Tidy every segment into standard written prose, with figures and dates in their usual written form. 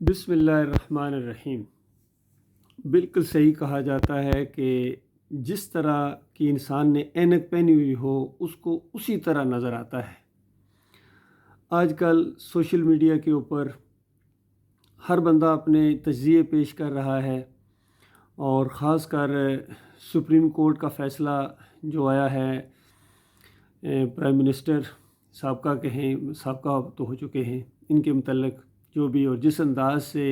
بسم اللہ الرحمن الرحیم۔ بالکل صحیح کہا جاتا ہے کہ جس طرح کی انسان نے اینک پہنی ہوئی ہو اس کو اسی طرح نظر آتا ہے۔ آج کل سوشل میڈیا کے اوپر ہر بندہ اپنے تجزیے پیش کر رہا ہے، اور خاص کر سپریم کورٹ کا فیصلہ جو آیا ہے، پرائم منسٹر سابقہ سابقہ تو ہو چکے ہیں، ان کے متعلق جو بھی اور جس انداز سے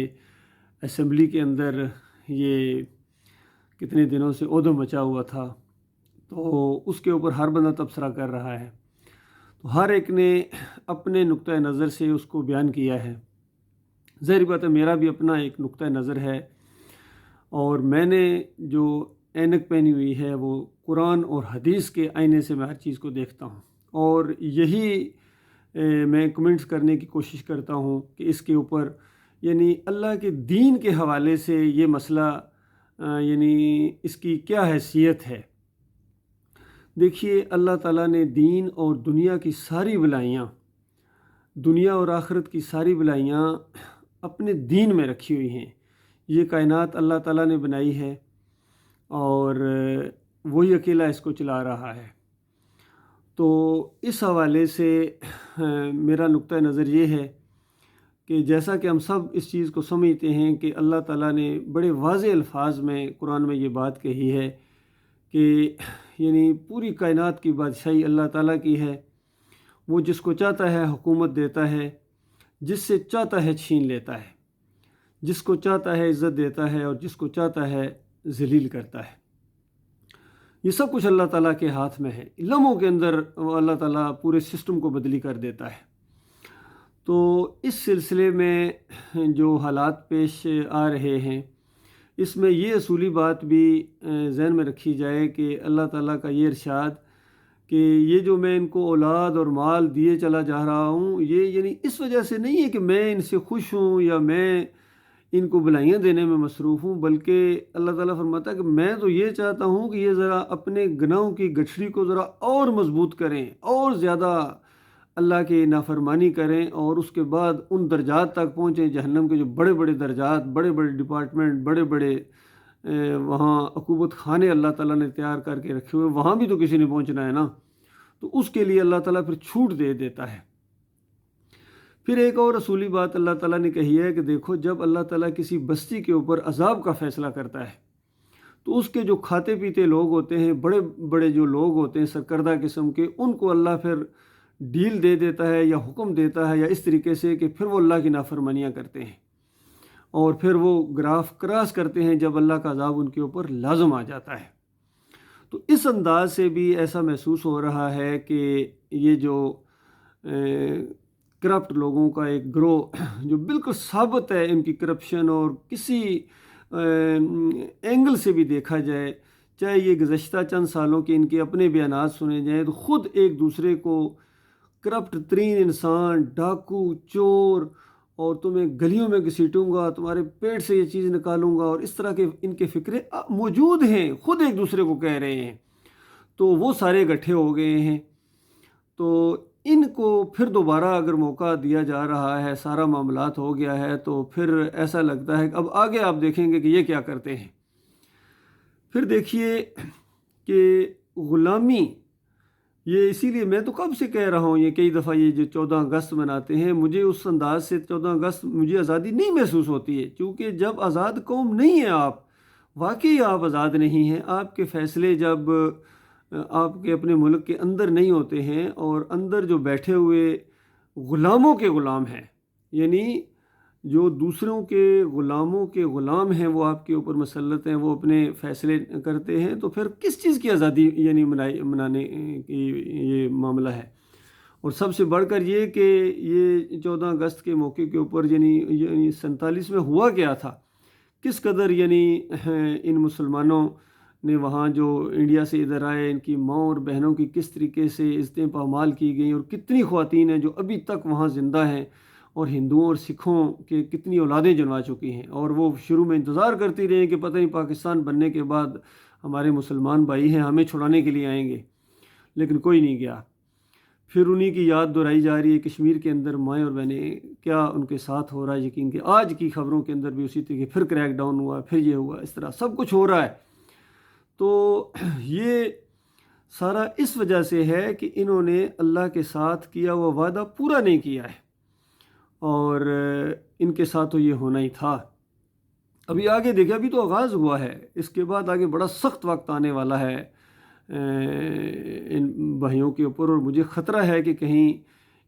اسمبلی کے اندر یہ کتنے دنوں سے عہدہ مچا ہوا تھا، تو اس کے اوپر ہر بندہ تبصرہ کر رہا ہے۔ تو ہر ایک نے اپنے نقطۂ نظر سے اس کو بیان کیا ہے۔ ظاہر بات ہے میرا بھی اپنا ایک نقطۂ نظر ہے، اور میں نے جو اینک پہنی ہوئی ہے وہ قرآن اور حدیث کے آئینے سے میں ہر چیز کو دیکھتا ہوں، اور یہی میں کمنٹس کرنے کی کوشش کرتا ہوں کہ اس کے اوپر یعنی اللہ کے دین کے حوالے سے یہ مسئلہ یعنی اس کی کیا حیثیت ہے۔ دیکھیے، اللہ تعالیٰ نے دین اور دنیا کی ساری بلائیاں، دنیا اور آخرت کی ساری بلائیاں اپنے دین میں رکھی ہوئی ہیں۔ یہ کائنات اللہ تعالیٰ نے بنائی ہے، اور وہی اکیلا اس کو چلا رہا ہے۔ تو اس حوالے سے میرا نقطۂ نظر یہ ہے کہ جیسا کہ ہم سب اس چیز کو سمجھتے ہیں کہ اللہ تعالیٰ نے بڑے واضح الفاظ میں قرآن میں یہ بات کہی ہے کہ یعنی پوری کائنات کی بادشاہی اللہ تعالیٰ کی ہے۔ وہ جس کو چاہتا ہے حکومت دیتا ہے، جس سے چاہتا ہے چھین لیتا ہے، جس کو چاہتا ہے عزت دیتا ہے، اور جس کو چاہتا ہے ذلیل کرتا ہے۔ یہ سب کچھ اللہ تعالیٰ کے ہاتھ میں ہے۔ لمحوں کے اندر اللہ تعالیٰ پورے سسٹم کو بدلی کر دیتا ہے۔ تو اس سلسلے میں جو حالات پیش آ رہے ہیں، اس میں یہ اصولی بات بھی ذہن میں رکھی جائے کہ اللہ تعالیٰ کا یہ ارشاد کہ یہ جو میں ان کو اولاد اور مال دیے چلا جا رہا ہوں، یہ یعنی اس وجہ سے نہیں ہے کہ میں ان سے خوش ہوں یا میں ان کو بلائیاں دینے میں مصروف ہوں، بلکہ اللہ تعالیٰ فرماتا ہے کہ میں تو یہ چاہتا ہوں کہ یہ ذرا اپنے گناہوں کی گٹھڑی کو ذرا اور مضبوط کریں، اور زیادہ اللہ کی نافرمانی کریں، اور اس کے بعد ان درجات تک پہنچیں جہنم کے جو بڑے بڑے درجات، بڑے بڑے ڈپارٹمنٹ، بڑے بڑے وہاں عقوبت خانے اللہ تعالیٰ نے تیار کر کے رکھے ہوئے، وہاں بھی تو کسی نے پہنچنا ہے نا۔ تو اس کے لیے اللہ تعالیٰ پھر چھوٹ دے دیتا ہے۔ پھر ایک اور اصولی بات اللہ تعالیٰ نے کہی ہے کہ دیکھو، جب اللہ تعالیٰ کسی بستی کے اوپر عذاب کا فیصلہ کرتا ہے تو اس کے جو کھاتے پیتے لوگ ہوتے ہیں، بڑے بڑے جو لوگ ہوتے ہیں سرکردہ قسم کے، ان کو اللہ پھر ڈیل دے دیتا ہے یا حکم دیتا ہے یا اس طریقے سے کہ پھر وہ اللہ کی نافرمانیاں کرتے ہیں، اور پھر وہ گراف کراس کرتے ہیں جب اللہ کا عذاب ان کے اوپر لازم آ جاتا ہے۔ تو اس انداز سے بھی ایسا محسوس ہو رہا ہے کہ یہ جو کرپٹ لوگوں کا ایک گروہ جو بالکل ثابت ہے ان کی کرپشن، اور کسی اینگل سے بھی دیکھا جائے، چاہے یہ گزشتہ چند سالوں کے ان کے اپنے بیانات سنے جائیں، تو خود ایک دوسرے کو کرپٹ ترین انسان، ڈاکو، چور، اور تمہیں گلیوں میں گھسیٹوں گا، تمہارے پیٹ سے یہ چیز نکالوں گا، اور اس طرح کے ان کے فکرے موجود ہیں، خود ایک دوسرے کو کہہ رہے ہیں۔ تو وہ سارے اکٹھے ہو گئے ہیں۔ تو ان کو پھر دوبارہ اگر موقع دیا جا رہا ہے، سارا معاملات ہو گیا ہے، تو پھر ایسا لگتا ہے کہ اب آگے آپ دیکھیں گے کہ یہ کیا کرتے ہیں۔ پھر دیکھیے کہ غلامی، یہ اسی لیے میں تو کب سے کہہ رہا ہوں، یہ کئی دفعہ یہ جو 14 اگست مناتے ہیں، مجھے اس انداز سے 14 اگست مجھے آزادی نہیں محسوس ہوتی ہے، کیونکہ جب آزاد قوم نہیں ہیں آپ، واقعی آپ آزاد نہیں ہیں۔ آپ کے فیصلے جب آپ کے اپنے ملک کے اندر نہیں ہوتے ہیں، اور اندر جو بیٹھے ہوئے غلاموں کے غلام ہیں، یعنی جو دوسروں کے غلاموں کے غلام ہیں، وہ آپ کے اوپر مسلط ہیں، وہ اپنے فیصلے کرتے ہیں، تو پھر کس چیز کی آزادی یعنی منانے کی یہ معاملہ ہے۔ اور سب سے بڑھ کر یہ کہ یہ 14 اگست کے موقع کے اوپر یعنی 47 میں ہوا کیا تھا، کس قدر یعنی ان مسلمانوں نے وہاں جو انڈیا سے ادھر آئے، ان کی ماں اور بہنوں کی کس طریقے سے عزتیں پامال کی گئیں، اور کتنی خواتین ہیں جو ابھی تک وہاں زندہ ہیں، اور ہندوؤں اور سکھوں کے کتنی اولادیں جنوا چکی ہیں، اور وہ شروع میں انتظار کرتی رہیں کہ پتہ نہیں پاکستان بننے کے بعد ہمارے مسلمان بھائی ہیں ہمیں چھڑانے کے لیے آئیں گے، لیکن کوئی نہیں گیا۔ پھر انہی کی یاد دہرائی جا رہی ہے کشمیر کے اندر مائیں اور بہنیں کیا ان کے ساتھ ہو رہا ہے، یقین کہ آج کی خبروں کے اندر بھی اسی طریقے پھر کریک ڈاؤن ہوا، پھر یہ ہوا، اس طرح سب کچھ ہو رہا ہے۔ تو یہ سارا اس وجہ سے ہے کہ انہوں نے اللہ کے ساتھ کیا ہوا وعدہ پورا نہیں کیا ہے، اور ان کے ساتھ تو یہ ہونا ہی تھا۔ ابھی آگے دیکھیں، ابھی تو آغاز ہوا ہے، اس کے بعد آگے بڑا سخت وقت آنے والا ہے ان بھائیوں کے اوپر، اور مجھے خطرہ ہے کہ کہیں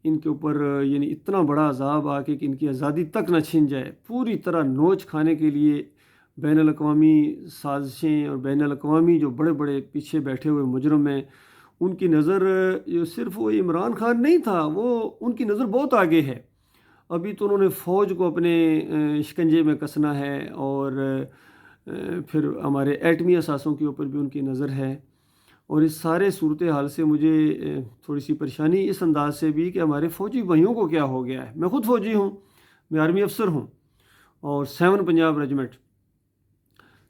ان کے اوپر یعنی اتنا بڑا عذاب آ کے کہ ان کی آزادی تک نہ چھن جائے۔ پوری طرح نوچ کھانے کے لیے بین الاقوامی سازشیں اور بین الاقوامی جو بڑے بڑے پیچھے بیٹھے ہوئے مجرم ہیں، ان کی نظر صرف وہ عمران خان نہیں تھا، وہ ان کی نظر بہت آگے ہے۔ ابھی تو انہوں نے فوج کو اپنے شکنجے میں کسنا ہے، اور پھر ہمارے ایٹمی اثاثوں کے اوپر بھی ان کی نظر ہے۔ اور اس سارے صورتحال سے مجھے تھوڑی سی پریشانی اس انداز سے بھی کہ ہمارے فوجی بھائیوں کو کیا ہو گیا ہے۔ میں خود فوجی ہوں، میں آرمی افسر ہوں، اور 7 Punjab regiment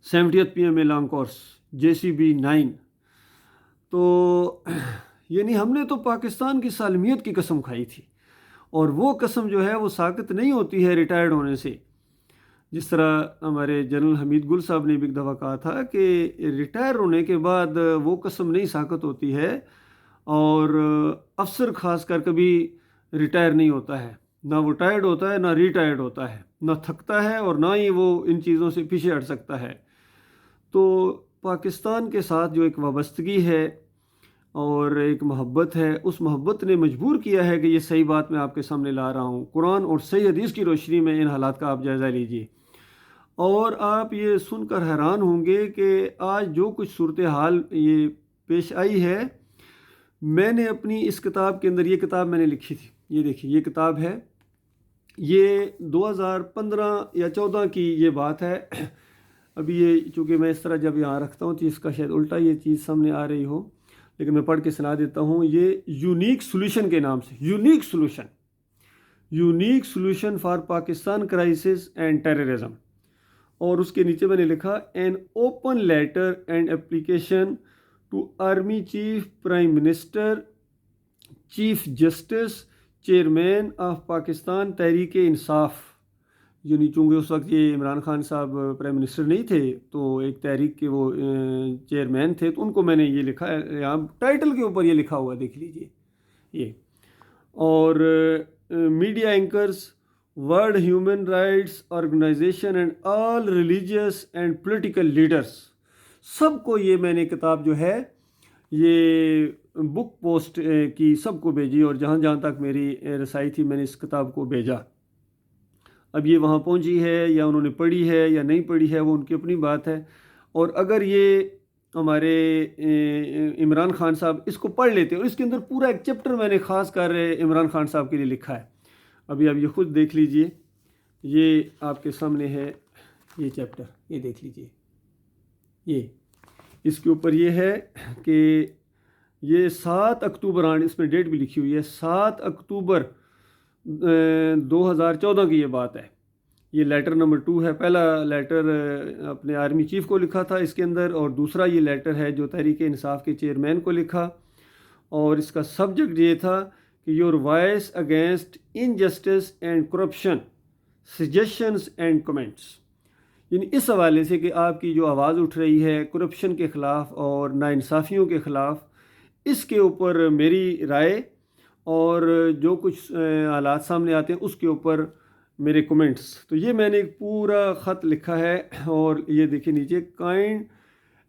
70th PMA long course JCB 9۔ تو یعنی ہم نے تو پاکستان کی سالمیت کی قسم کھائی تھی، اور وہ قسم جو ہے وہ ساقط نہیں ہوتی ہے ریٹائرڈ ہونے سے۔ جس طرح ہمارے جنرل حمید گل صاحب نے بھی ایک دفعہ کہا تھا کہ ریٹائر ہونے کے بعد وہ قسم نہیں ساقط ہوتی ہے، اور افسر خاص کر کبھی ریٹائر نہیں ہوتا ہے، نہ وہ ٹائرڈ ہوتا ہے نہ ریٹائرڈ ہوتا ہے، نہ تھکتا ہے اور نہ ہی وہ ان چیزوں سے پیچھے ہٹ سکتا ہے۔ تو پاکستان کے ساتھ جو ایک وابستگی ہے اور ایک محبت ہے، اس محبت نے مجبور کیا ہے کہ یہ صحیح بات میں آپ کے سامنے لا رہا ہوں۔ قرآن اور صحیح حدیث کی روشنی میں ان حالات کا آپ جائزہ لیجئے، اور آپ یہ سن کر حیران ہوں گے کہ آج جو کچھ صورتحال یہ پیش آئی ہے، میں نے اپنی اس کتاب کے اندر، یہ کتاب میں نے لکھی تھی، یہ دیکھیے یہ کتاب ہے، یہ 2015 یا 14 کی یہ بات ہے۔ ابھی یہ چونکہ میں اس طرح جب یہاں رکھتا ہوں تو اس کا شاید الٹا یہ چیز سامنے آ رہی ہو، لیکن میں پڑھ کے سنا دیتا ہوں۔ یہ یونیک سولوشن کے نام سے، unique solution for Pakistan crisis and terrorism, اور اس کے نیچے میں نے لکھا an open letter and application to army chief, prime minister, chief justice, chairman of Pakistan Tehreek Insaf. یعنی چونکہ اس وقت یہ عمران خان صاحب پرائم منسٹر نہیں تھے، تو ایک تحریک کے وہ چیئرمین تھے، تو ان کو میں نے یہ لکھا ہے، یہاں ٹائٹل کے اوپر یہ لکھا ہوا دیکھ لیجئے یہ۔ اور media anchors, world human rights organisation and all religious and political leaders, سب کو یہ میں نے کتاب جو ہے یہ بک پوسٹ کی، سب کو بھیجی، اور جہاں جہاں تک میری رسائی تھی میں نے اس کتاب کو بھیجا۔ اب یہ وہاں پہنچی ہے یا انہوں نے پڑھی ہے یا نہیں پڑھی ہے، وہ ان کی اپنی بات ہے۔ اور اگر یہ ہمارے عمران خان صاحب اس کو پڑھ لیتے، اور اس کے اندر پورا ایک چیپٹر میں نے خاص کر عمران خان صاحب کے لیے لکھا ہے، ابھی آپ یہ خود دیکھ لیجئے، یہ آپ کے سامنے ہے یہ چیپٹر، یہ دیکھ لیجئے، یہ اس کے اوپر یہ ہے کہ یہ 7 اکتوبر، اس میں ڈیٹ بھی لکھی ہوئی ہے، 7 اکتوبر 2014 کی یہ بات ہے۔ یہ لیٹر نمبر 2 ہے، پہلا لیٹر اپنے آرمی چیف کو لکھا تھا اس کے اندر، اور دوسرا یہ لیٹر ہے جو تحریک انصاف کے چیئرمین کو لکھا، اور اس کا سبجیکٹ یہ تھا کہ your voice against injustice and corruption, suggestions and comments, یعنی اس حوالے سے کہ آپ کی جو آواز اٹھ رہی ہے کرپشن کے خلاف اور ناانصافیوں کے خلاف، اس کے اوپر میری رائے اور جو کچھ حالات سامنے آتے ہیں اس کے اوپر میرے کمنٹس۔ تو یہ میں نے ایک پورا خط لکھا ہے، اور یہ دیکھیں نیچے، کائنڈ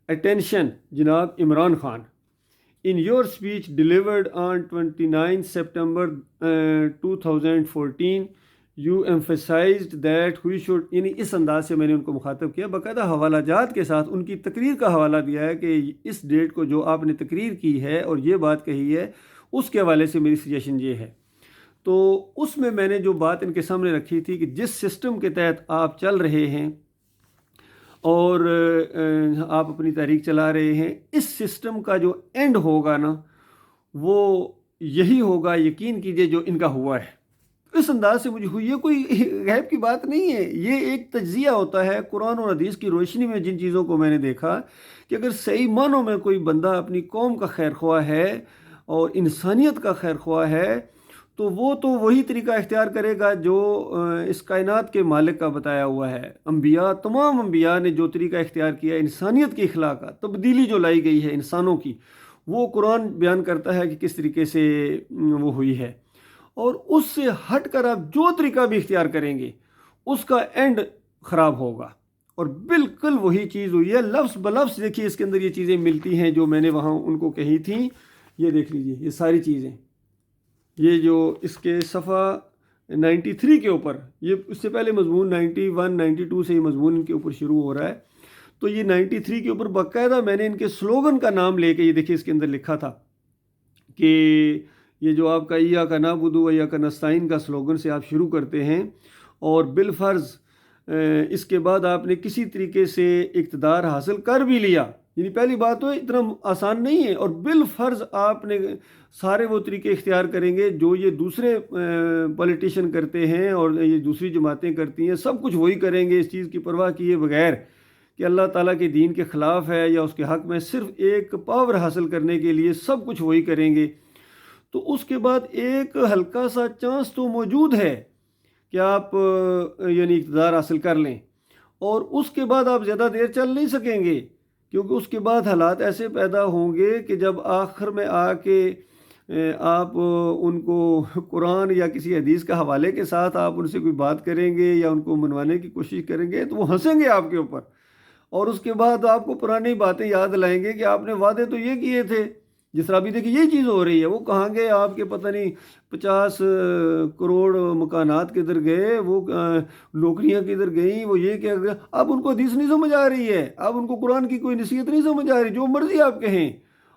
اٹینشن جناب Imran Khan, in your speech delivered on 29 September 2014 you emphasized that we should, یعنی اس انداز سے میں نے ان کو مخاطب کیا، باقاعدہ حوالہ جات کے ساتھ ان کی تقریر کا حوالہ دیا ہے کہ اس ڈیٹ کو جو آپ نے تقریر کی ہے اور یہ بات کہی ہے، اس کے حوالے سے میری سجیشن یہ ہے۔ تو اس میں نے جو بات ان کے سامنے رکھی تھی کہ جس سسٹم کے تحت آپ چل رہے ہیں اور آپ اپنی تحریک چلا رہے ہیں، اس سسٹم کا جو اینڈ ہوگا نا، وہ یہی ہوگا، یقین کیجئے، جو ان کا ہوا ہے۔ اس انداز سے مجھے ہوئی، یہ کوئی غیب کی بات نہیں ہے، یہ ایک تجزیہ ہوتا ہے قرآن اور حدیث کی روشنی میں جن چیزوں کو میں نے دیکھا کہ اگر صحیح معنوں میں کوئی بندہ اپنی قوم کا خیر خواہ ہے اور انسانیت کا خیر خواہ ہے تو وہ تو وہی طریقہ اختیار کرے گا جو اس کائنات کے مالک کا بتایا ہوا ہے۔ انبیاء، تمام انبیاء نے جو طریقہ اختیار کیا انسانیت کی اخلاق کا، تبدیلی جو لائی گئی ہے انسانوں کی، وہ قرآن بیان کرتا ہے کہ کس طریقے سے وہ ہوئی ہے۔ اور اس سے ہٹ کر آپ جو طریقہ بھی اختیار کریں گے اس کا اینڈ خراب ہوگا، اور بالکل وہی چیز ہوئی ہے لفظ بلفظ۔ دیکھیے اس کے اندر یہ چیزیں ملتی ہیں جو میں نے وہاں ان کو کہی تھیں، یہ دیکھ لیجئے یہ ساری چیزیں، یہ جو اس کے صفحہ 93 کے اوپر، یہ اس سے پہلے مضمون 91 92 سے یہ مضمون ان کے اوپر شروع ہو رہا ہے، تو یہ 93 کے اوپر باقاعدہ میں نے ان کے سلوگن کا نام لے کے، یہ دیکھیے اس کے اندر لکھا تھا کہ یہ جو آپ کا ایاک نعبد و ایاک نستعین کا سلوگن سے آپ شروع کرتے ہیں، اور بالفرض اس کے بعد آپ نے کسی طریقے سے اقتدار حاصل کر بھی لیا، یعنی پہلی بات تو اتنا آسان نہیں ہے، اور بالفرض آپ نے سارے وہ طریقے اختیار کریں گے جو یہ دوسرے پولیٹیشین کرتے ہیں اور یہ دوسری جماعتیں کرتی ہیں، سب کچھ وہی کریں گے اس چیز کی پرواہ کیے بغیر کہ اللہ تعالیٰ کے دین کے خلاف ہے یا اس کے حق میں، صرف ایک پاور حاصل کرنے کے لیے سب کچھ وہی کریں گے۔ تو اس کے بعد ایک ہلکا سا چانس تو موجود ہے کہ آپ یعنی اقتدار حاصل کر لیں، اور اس کے بعد آپ زیادہ دیر چل نہیں سکیں گے، کیونکہ اس کے بعد حالات ایسے پیدا ہوں گے کہ جب آخر میں آ کے آپ ان کو قرآن یا کسی حدیث کا حوالے کے ساتھ آپ ان سے کوئی بات کریں گے یا ان کو منوانے کی کوشش کریں گے تو وہ ہنسیں گے آپ کے اوپر، اور اس کے بعد آپ کو پرانی باتیں یاد لائیں گے کہ آپ نے وعدے تو یہ کیے تھے۔ جس طرح ابھی دیکھیے یہ چیز ہو رہی ہے، وہ کہاں گئے آپ کے، پتہ نہیں 50 کروڑ مکانات کدھر گئے، وہ نوکریاں کدھر گئیں، وہ یہ کیا گیا، اب ان کو حدیث نہیں سمجھ آ رہی ہے، اب ان کو قرآن کی کوئی نصیحت نہیں سمجھ آ رہی، جو مرضی آپ کہیں۔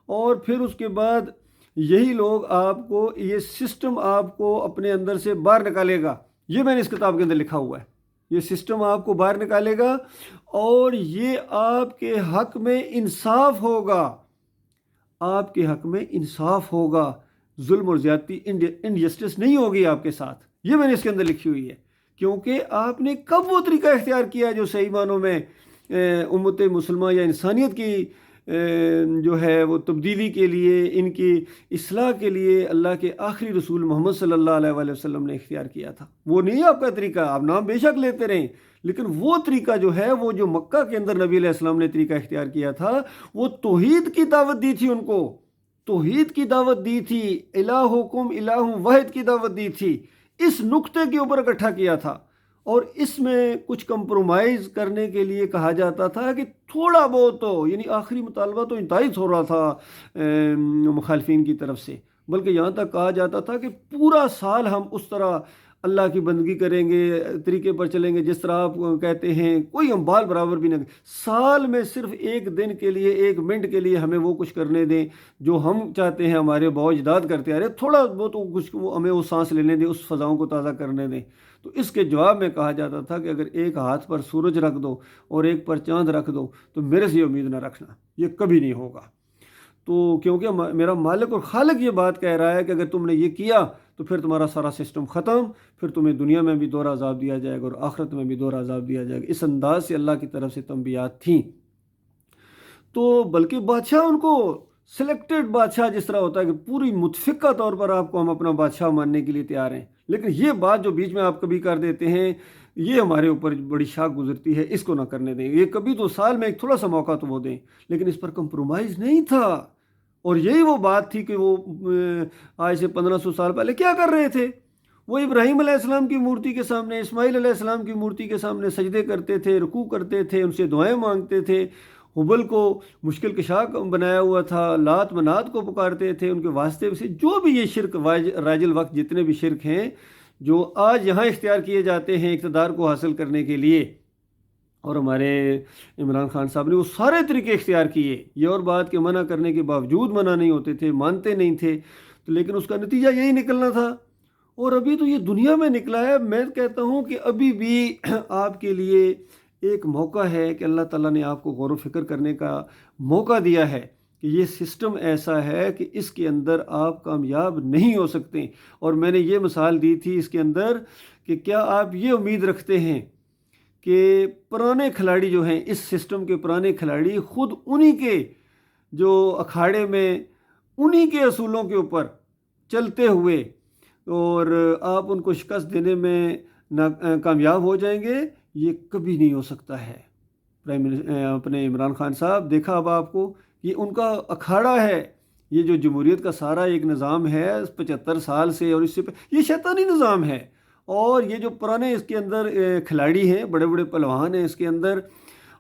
اور پھر اس کے بعد یہی لوگ آپ کو، یہ سسٹم آپ کو اپنے اندر سے باہر نکالے گا، یہ میں نے اس کتاب کے اندر لکھا ہوا ہے، یہ سسٹم آپ کو باہر نکالے گا، اور یہ آپ کے حق میں انصاف ہوگا، آپ کے حق میں انصاف ہوگا، ظلم اور زیادتی انجسٹس نہیں ہوگی آپ کے ساتھ، یہ میں نے اس کے اندر لکھی ہوئی ہے۔ کیونکہ آپ نے کب وہ طریقہ اختیار کیا جو صحیح معنوں میں امت مسلمہ یا انسانیت کی جو ہے وہ تبدیلی کے لیے، ان کی اصلاح کے لیے اللہ کے آخری رسول محمد صلی اللہ علیہ وآلہ وسلم نے اختیار کیا تھا۔ وہ نہیں آپ کا طریقہ، آپ نام بے شک لیتے رہیں، لیکن وہ طریقہ جو ہے، وہ جو مکہ کے اندر نبی علیہ السلام نے طریقہ اختیار کیا تھا، وہ توحید کی دعوت دی تھی، ان کو توحید کی دعوت دی تھی، الہکم الہ واحد کی دعوت دی تھی، اس نقطے کے اوپر اکٹھا کیا تھا، اور اس میں کچھ کمپرومائز کرنے کے لیے کہا جاتا تھا کہ تھوڑا بہت تو، یعنی آخری مطالبہ تو انتہائی ہو رہا تھا مخالفین کی طرف سے، بلکہ یہاں تک کہا جاتا تھا کہ پورا سال ہم اس طرح اللہ کی بندگی کریں گے، طریقے پر چلیں گے جس طرح آپ کہتے ہیں، کوئی ہم بال برابر بھی نہ کریں، سال میں صرف ایک دن کے لیے، ایک منٹ کے لیے ہمیں وہ کچھ کرنے دیں جو ہم چاہتے ہیں، ہمارے باؤ اجداد کرتے آ رہے، تھوڑا بہت کچھ ہمیں وہ سانس لینے دیں، اس فضاؤں کو تازہ کرنے دیں۔ تو اس کے جواب میں کہا جاتا تھا کہ اگر ایک ہاتھ پر سورج رکھ دو اور ایک پر چاند رکھ دو تو میرے سے امید نہ رکھنا، یہ کبھی نہیں ہوگا۔ تو کیونکہ میرا مالک اور خالق یہ بات کہہ رہا ہے کہ اگر تم نے یہ کیا تو پھر تمہارا سارا سسٹم ختم، پھر تمہیں دنیا میں بھی دوہرا عذاب دیا جائے گا اور آخرت میں بھی دوہرا عذاب دیا جائے گا۔ اس انداز سے اللہ کی طرف سے تنبیہات تھیں۔ تو بلکہ بادشاہ ان کو سلیکٹڈ بادشاہ جس طرح ہوتا ہے کہ پوری متفقہ طور پر آپ کو ہم اپنا بادشاہ ماننے کے لیے تیار ہیں، لیکن یہ بات جو بیچ میں آپ کبھی کر دیتے ہیں، یہ ہمارے اوپر بڑی شاک گزرتی ہے، اس کو نہ کرنے دیں، یہ کبھی تو سال میں ایک تھوڑا سا موقع تو وہ دیں، لیکن اس پر کمپرومائز نہیں تھا۔ اور یہی وہ بات تھی کہ وہ آج سے 1500 سال پہلے کیا کر رہے تھے، وہ ابراہیم علیہ السلام کی مورتی کے سامنے، اسماعیل علیہ السلام کی مورتی کے سامنے سجدے کرتے تھے، رکوع کرتے تھے، ان سے دعائیں مانگتے تھے، حبل کو مشکل کشا بنایا ہوا تھا، لات منات کو پکارتے تھے، ان کے واسطے سے جو بھی یہ شرک رائج الوقت جتنے بھی شرک ہیں جو آج یہاں اختیار کیے جاتے ہیں اقتدار کو حاصل کرنے کے لیے، اور ہمارے عمران خان صاحب نے وہ سارے طریقے اختیار کیے، یہ اور بات کہ منع کرنے کے باوجود منع نہیں ہوتے تھے، مانتے نہیں تھے، تو لیکن اس کا نتیجہ یہی نکلنا تھا، اور ابھی تو یہ دنیا میں نکلا ہے۔ میں کہتا ہوں کہ ابھی بھی آپ کے لیے ایک موقع ہے کہ اللہ تعالیٰ نے آپ کو غور و فکر کرنے کا موقع دیا ہے کہ یہ سسٹم ایسا ہے کہ اس کے اندر آپ کامیاب نہیں ہو سکتے۔ اور میں نے یہ مثال دی تھی اس کے اندر کہ کیا آپ یہ امید رکھتے ہیں کہ پرانے کھلاڑی جو ہیں، اس سسٹم کے پرانے کھلاڑی، خود انہی کے جو اکھاڑے میں انہی کے اصولوں کے اوپر چلتے ہوئے اور آپ ان کو شکست دینے میں کامیاب ہو جائیں گے، یہ کبھی نہیں ہو سکتا ہے۔ اپنے عمران خان صاحب دیکھا اب آپ کو، یہ ان کا اکھاڑا ہے، یہ جو جمہوریت کا سارا ایک نظام ہے 75 سال سے، اور اس سے یہ شیطانی نظام ہے، اور یہ جو پرانے اس کے اندر کھلاڑی ہیں، بڑے بڑے پہلوان ہیں اس کے اندر،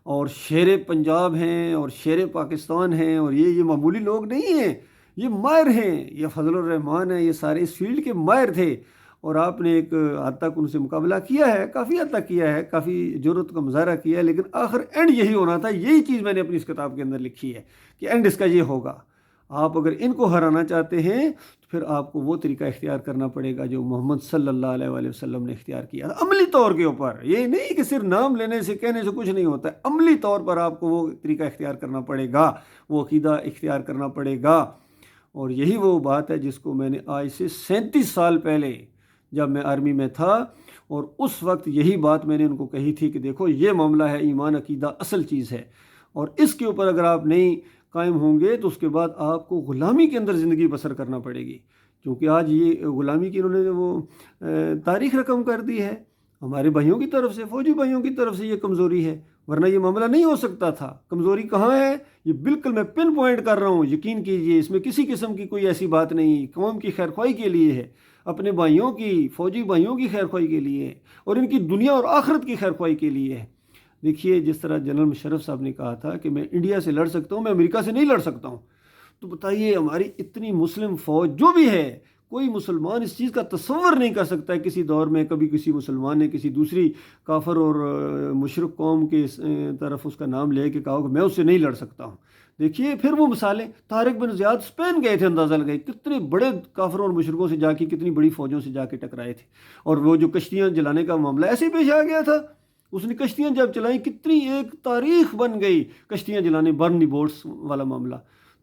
اور شیر پنجاب ہیں اور شیر پاکستان ہیں، اور یہ معمولی لوگ نہیں ہیں، یہ ماہر ہیں، یہ فضل الرحمان ہیں، یہ سارے اس فیلڈ کے ماہر تھے، اور آپ نے ایک حد تک ان سے مقابلہ کیا ہے، کافی حد تک کیا ہے، کافی جرأت کا مظاہرہ کیا ہے، لیکن آخر اینڈ یہی ہونا تھا۔ یہی چیز میں نے اپنی اس کتاب کے اندر لکھی ہے کہ اینڈ اس کا یہ ہوگا، آپ اگر ان کو ہرانا چاہتے ہیں تو پھر آپ کو وہ طریقہ اختیار کرنا پڑے گا جو محمد صلی اللہ علیہ وآلہ وسلم نے اختیار کیا، عملی طور کے اوپر۔ یہ نہیں کہ صرف نام لینے سے کہنے سے کچھ نہیں ہوتا ہے، عملی طور پر آپ کو وہ طریقہ اختیار کرنا پڑے گا، وہ عقیدہ اختیار کرنا پڑے گا۔ اور یہی وہ بات ہے جس کو میں نے آج سے 37 سال پہلے جب میں آرمی میں تھا، اور اس وقت یہی بات میں نے ان کو کہی تھی کہ دیکھو یہ معاملہ ہے، ایمان عقیدہ اصل چیز ہے، اور اس کے اوپر اگر آپ نہیں قائم ہوں گے تو اس کے بعد آپ کو غلامی کے اندر زندگی بسر کرنا پڑے گی، کیونکہ آج یہ غلامی کی انہوں نے وہ تاریخ رقم کر دی ہے۔ ہمارے بھائیوں کی طرف سے، فوجی بھائیوں کی طرف سے یہ کمزوری ہے، ورنہ یہ معاملہ نہیں ہو سکتا تھا۔ کمزوری کہاں ہے؟ یہ بالکل میں پن پوائنٹ کر رہا ہوں، یقین کیجئے، اس میں کسی قسم کی کوئی ایسی بات نہیں، قوم کی خیر خواہی کے لیے ہے، اپنے بھائیوں کی، فوجی بھائیوں کی خیر خواہی کے لیے ہے، اور ان کی دنیا اور آخرت کی خیر خواہی کے لیے ہے۔ دیکھیے جس طرح جنرل مشرف صاحب نے کہا تھا کہ میں انڈیا سے لڑ سکتا ہوں، میں امریکہ سے نہیں لڑ سکتا ہوں، تو بتائیے ہماری اتنی مسلم فوج جو بھی ہے، کوئی مسلمان اس چیز کا تصور نہیں کر سکتا ہے کسی دور میں کبھی کسی مسلمان نے کسی دوسری کافر اور مشرک قوم کے طرف اس کا نام لے کے کہا کہ میں اس سے نہیں لڑ سکتا ہوں۔ دیکھیے پھر وہ مثالیں، طارق بن زیاد اسپین گئے تھے، اندازہ لگائے کتنے بڑے کافروں اور مشرکوں سے جا کے، کتنی بڑی فوجوں سے جا کے ٹکرائے تھے، اور وہ جو کشتیاں جلانے کا معاملہ ایسے پیش آ گیا تھا، اس نے کشتیاں جب چلائیں کتنی ایک تاریخ بن گئی کشتیاں جلانے، برنی بوٹس والا معاملہ۔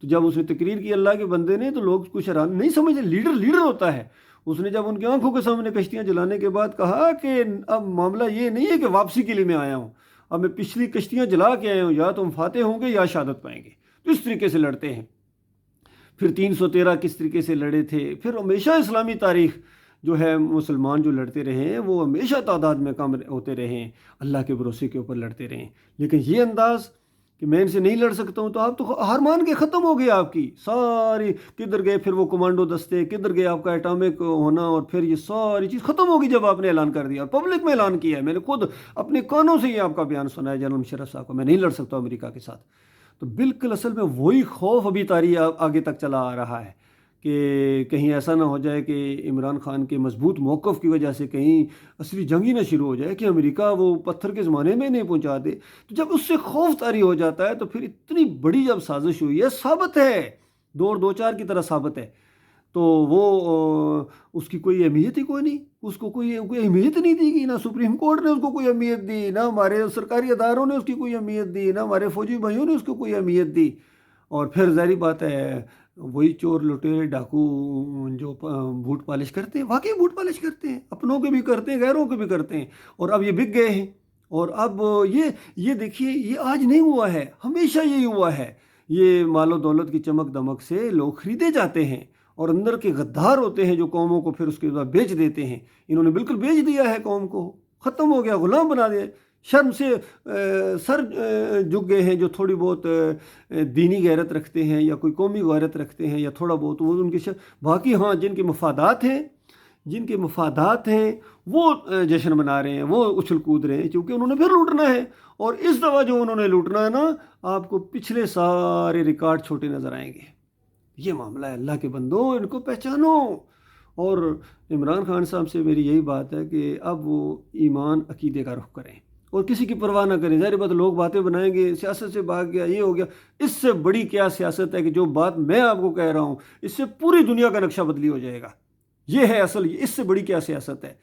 تو جب اس نے تقریر کی اللہ کے بندے نے، تو لوگ کچھ حیران نہیں سمجھے، لیڈر ہوتا ہے۔ اس نے جب ان کی آنکھوں کے سامنے کشتیاں جلانے کے بعد کہا کہ اب معاملہ یہ نہیں ہے کہ واپسی کے لیے میں آیا ہوں، اب میں پچھلی کشتیاں جلا کے آیا ہوں، یا تم فاتح ہوں گے یا شہادت پائیں گے۔ تو اس طریقے سے لڑتے ہیں۔ پھر 313 کس طریقے سے لڑے تھے، پھر ہمیشہ اسلامی تاریخ جو ہے مسلمان جو لڑتے رہے ہیں وہ ہمیشہ تعداد میں کم ہوتے رہے ہیں، اللہ کے بھروسے کے اوپر لڑتے رہے ہیں۔ لیکن یہ انداز کہ میں ان سے نہیں لڑ سکتا ہوں، تو آپ تو ہار مان کے ختم ہو گئی آپ کی ساری، کدھر گئے پھر وہ کمانڈو دستے، کدھر گئے آپ کا ایٹامک ہونا، اور پھر یہ ساری چیز ختم ہوگی جب آپ نے اعلان کر دیا اور پبلک میں اعلان کیا ہے۔ میں نے خود اپنے کانوں سے یہ آپ کا بیان سنا ہے جنرل مشرف صاحب کو، میں نہیں لڑ سکتا امریکہ کے ساتھ۔ تو بالکل اصل میں وہی خوف ابھی طاری آگے تک چلا آ رہا ہے کہ کہیں ایسا نہ ہو جائے کہ عمران خان کے مضبوط موقف کی وجہ سے کہیں اصلی جنگ ہی نہ شروع ہو جائے کہ امریکہ وہ پتھر کے زمانے میں نہیں پہنچا دے۔ تو جب اس سے خوف طاری ہو جاتا ہے تو پھر اتنی بڑی جب سازش ہوئی ہے، ثابت ہے، دو چار کی طرح ثابت ہے، تو وہ اس کی کوئی اہمیت ہی کوئی نہیں، اس کو کوئی اہمیت نہیں دی گئی، نہ سپریم کورٹ نے اس کو کوئی اہمیت دی، نہ ہمارے سرکاری اداروں نے اس کی کوئی اہمیت دی، نہ ہمارے فوجی بھائیوں نے اس کو کوئی اہمیت دی۔ اور پھر ظاہری بات ہے وہی چور لٹیرے ڈاکو جو بوٹ پالش کرتے ہیں، واقعی بوٹ پالش کرتے ہیں، اپنوں کے بھی کرتے ہیں، غیروں کے بھی کرتے ہیں، اور اب یہ بک گئے ہیں۔ اور اب یہ دیکھیے یہ آج نہیں ہوا ہے، ہمیشہ یہی ہوا ہے۔ یہ مال و دولت کی چمک دمک سے لوگ خریدے جاتے ہیں، اور اندر کے غدار ہوتے ہیں جو قوموں کو پھر اس کے بعد بیچ دیتے ہیں۔ انہوں نے بالکل بیچ دیا ہے قوم کو، ختم ہو گیا، غلام بنا دیا۔ شرم سے سر جھک گئے ہیں جو تھوڑی بہت دینی غیرت رکھتے ہیں یا کوئی قومی غیرت رکھتے ہیں یا تھوڑا بہت وہ ان کے باقی ہاں جن کے مفادات ہیں وہ جشن منا رہے ہیں، وہ اچھل کود رہے ہیں، کیونکہ انہوں نے پھر لوٹنا ہے۔ اور اس دفعہ جو انہوں نے لوٹنا ہے نا، آپ کو پچھلے سارے ریکارڈ چھوٹے نظر آئیں گے۔ یہ معاملہ ہے، اللہ کے بندو ان کو پہچانو۔ اور عمران خان صاحب سے میری یہی بات ہے کہ اب وہ ایمان عقیدے کا رخ کریں اور کسی کی پرواہ نہ کریں۔ ظاہر بات لوگ باتیں بنائیں گے، سیاست سے بھاگ گیا، یہ ہو گیا، اس سے بڑی کیا سیاست ہے کہ جو بات میں آپ کو کہہ رہا ہوں اس سے پوری دنیا کا نقشہ بدلی ہو جائے گا۔ یہ ہے اصل، اس سے بڑی کیا سیاست ہے